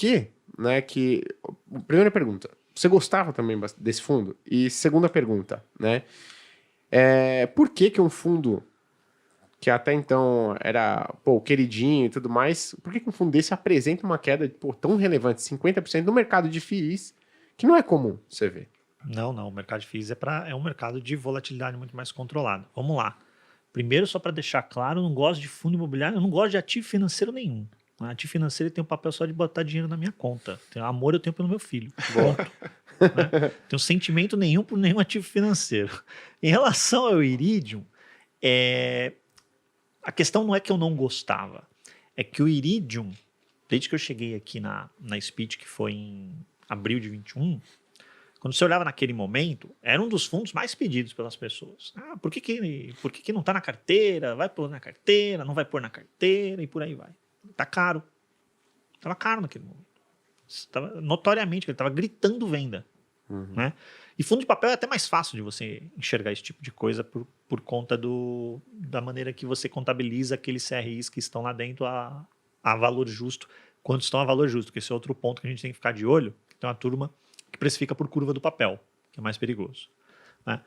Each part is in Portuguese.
que, né, que... Primeira pergunta, você gostava também desse fundo? E segunda pergunta, né, por que um fundo que até então era, pô, queridinho e tudo mais, por que um fundo desse apresenta uma queda, pô, tão relevante, 50% no mercado de FIIs, que não é comum você ver? Não, o mercado de FIIs é um mercado de volatilidade muito mais controlado. Vamos lá. Primeiro, só para deixar claro, eu não gosto de fundo imobiliário, eu não gosto de ativo financeiro nenhum. O ativo financeiro tem o papel só de botar dinheiro na minha conta. Amor eu tenho pelo meu filho. Ponto. Né? Tenho sentimento nenhum por nenhum ativo financeiro. Em relação ao Iridium, a questão não é que eu não gostava, é que o Iridium, desde que eu cheguei aqui na Speech, que foi em abril de 21, quando você olhava naquele momento, era um dos fundos mais pedidos pelas pessoas. Por que não está na carteira? Vai pôr na carteira, não vai pôr na carteira e por aí vai. Tá caro. Estava caro naquele momento. Notoriamente, ele estava gritando venda. Né? E fundo de papel é até mais fácil de você enxergar esse tipo de coisa por conta da maneira que você contabiliza aqueles CRIs que estão lá dentro a valor justo, quando estão a valor justo, que esse é outro ponto que a gente tem que ficar de olho, que tem uma turma que precifica por curva do papel, que é mais perigoso. Né?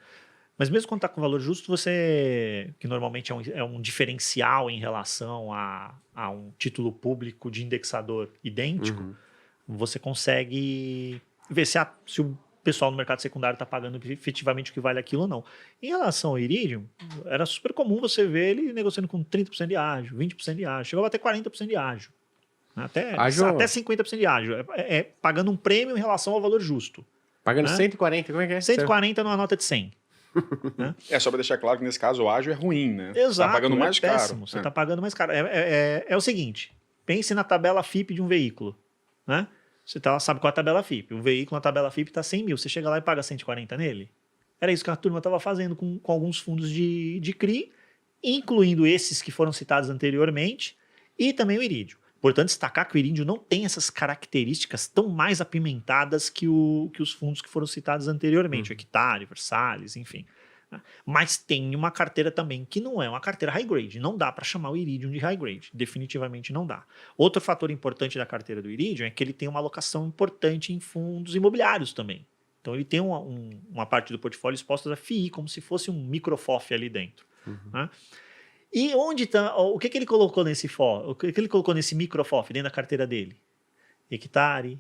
Mas mesmo quando está com valor justo, que normalmente é um diferencial em relação a um título público de indexador idêntico, você consegue ver se o pessoal no mercado secundário está pagando efetivamente o que vale aquilo ou não. Em relação ao Iridium, era super comum você ver ele negociando com 30% de ágio, 20% de ágio, chegou a ter 40% de ágio. Até 50% de ágio. Pagando um prêmio em relação ao valor justo. Pagando 140, como é que é? 140 numa nota de 100. Né? Só para deixar claro que nesse caso o ágio é ruim, né? Exato, você tá pagando mais péssimo. caro. Você está pagando mais caro. É o seguinte, pense na tabela FIP de um veículo. Né? Você sabe qual é a tabela FIP. O veículo na tabela FIP está 100 mil. Você chega lá e paga 140 nele? Era isso que a turma estava fazendo com alguns fundos de CRI, incluindo esses que foram citados anteriormente, e também o Iridium. Importante destacar que o Iridium não tem essas características tão mais apimentadas que os fundos que foram citados anteriormente, o Hectare, Versalhes, enfim. Mas tem uma carteira também que não é uma carteira high grade. Não dá para chamar o Iridium de high grade. Definitivamente não dá. Outro fator importante da carteira do Iridium é que ele tem uma alocação importante em fundos imobiliários também. Então ele tem uma parte do portfólio exposta a FII, como se fosse um microFOF ali dentro. Né? E onde está? O que ele colocou nesse FOF? O que ele colocou nesse microFOF dentro da carteira dele? Hectare,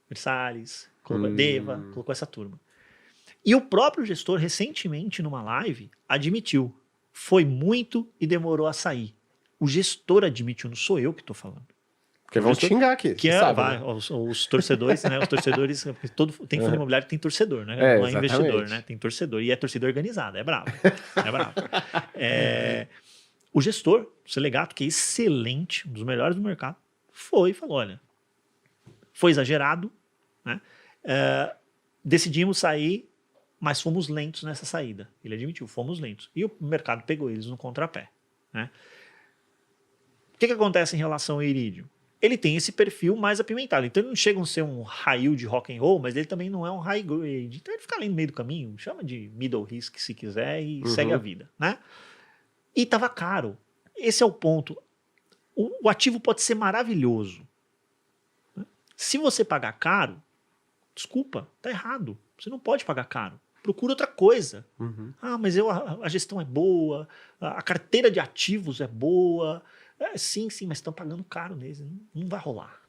Versalhes, colocou Deva, colocou essa turma. E o próprio gestor, recentemente, numa live, admitiu. Foi muito e demorou a sair. O gestor admitiu, não sou eu que estou falando. Porque vão te xingar aqui. Né? Os torcedores, né? Os torcedores, tem fundo imobiliário que tem torcedor, né? Não é investidor, né? Tem torcedor. E é torcedor organizado, é bravo. É bravo. O gestor, o Selegato, que é excelente, um dos melhores do mercado, foi e falou, olha, foi exagerado, né? Decidimos sair, mas fomos lentos nessa saída. Ele admitiu, fomos lentos. E o mercado pegou eles no contrapé. Né? O que acontece em relação ao Iridium? Ele tem esse perfil mais apimentado. Então ele não chega a ser um high yield rock and roll, mas ele também não é um high grade. Então ele fica ali no meio do caminho, chama de middle risk se quiser e segue a vida. Né? E estava caro. Esse é o ponto. O ativo pode ser maravilhoso. Né? Se você pagar caro, desculpa, tá errado. Você não pode pagar caro. Procura outra coisa. Mas a gestão é boa, a carteira de ativos é boa. Sim, mas estão pagando caro neles. Não vai rolar.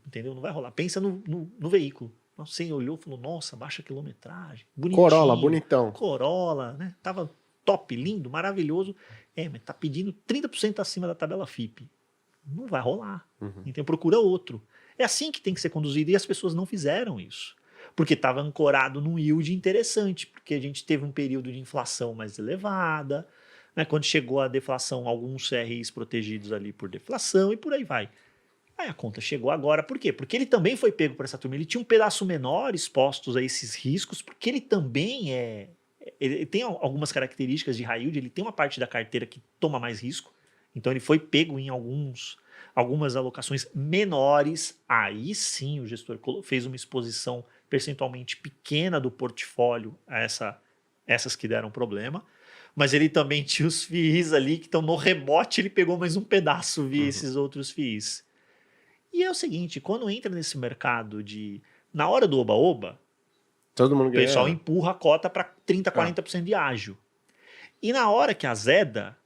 Entendeu? Não vai rolar. Pensa no veículo. Você olhou e falou, nossa, baixa quilometragem. Bonitinho. Corolla, bonitão. Corolla, né? Tava top, lindo, maravilhoso. Mas tá pedindo 30% acima da tabela FIP. Não vai rolar. Então procura outro. É assim que tem que ser conduzido e as pessoas não fizeram isso. Porque estava ancorado num yield interessante, porque a gente teve um período de inflação mais elevada, né? Quando chegou a deflação, alguns CRIs protegidos ali por deflação e por aí vai. Aí a conta chegou agora, por quê? Porque ele também foi pego por essa turma, ele tinha um pedaço menor expostos a esses riscos, porque ele também ele tem algumas características de high yield, ele tem uma parte da carteira que toma mais risco, então ele foi pego em algumas alocações menores, aí sim o gestor fez uma exposição percentualmente pequena do portfólio a essas que deram problema, mas ele também tinha os FIIs ali que estão no rebote, ele pegou mais um pedaço via esses outros FIIs. E é o seguinte, quando entra nesse mercado de... Na hora do oba-oba, Todo mundo o ganha. pessoal empurra a cota para 30%, 40% de ágio. E na hora que azeda,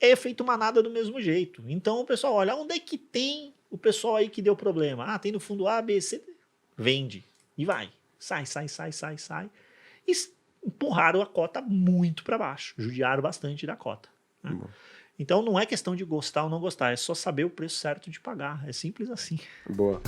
é feito manada do mesmo jeito. Então o pessoal olha, onde é que tem o pessoal aí que deu problema? Ah, tem no fundo A, B, C. Vende. E vai. Sai. E empurraram a cota muito para baixo. Judiaram bastante da cota. Né? Então não é questão de gostar ou não gostar, é só saber o preço certo de pagar. É simples assim. Boa.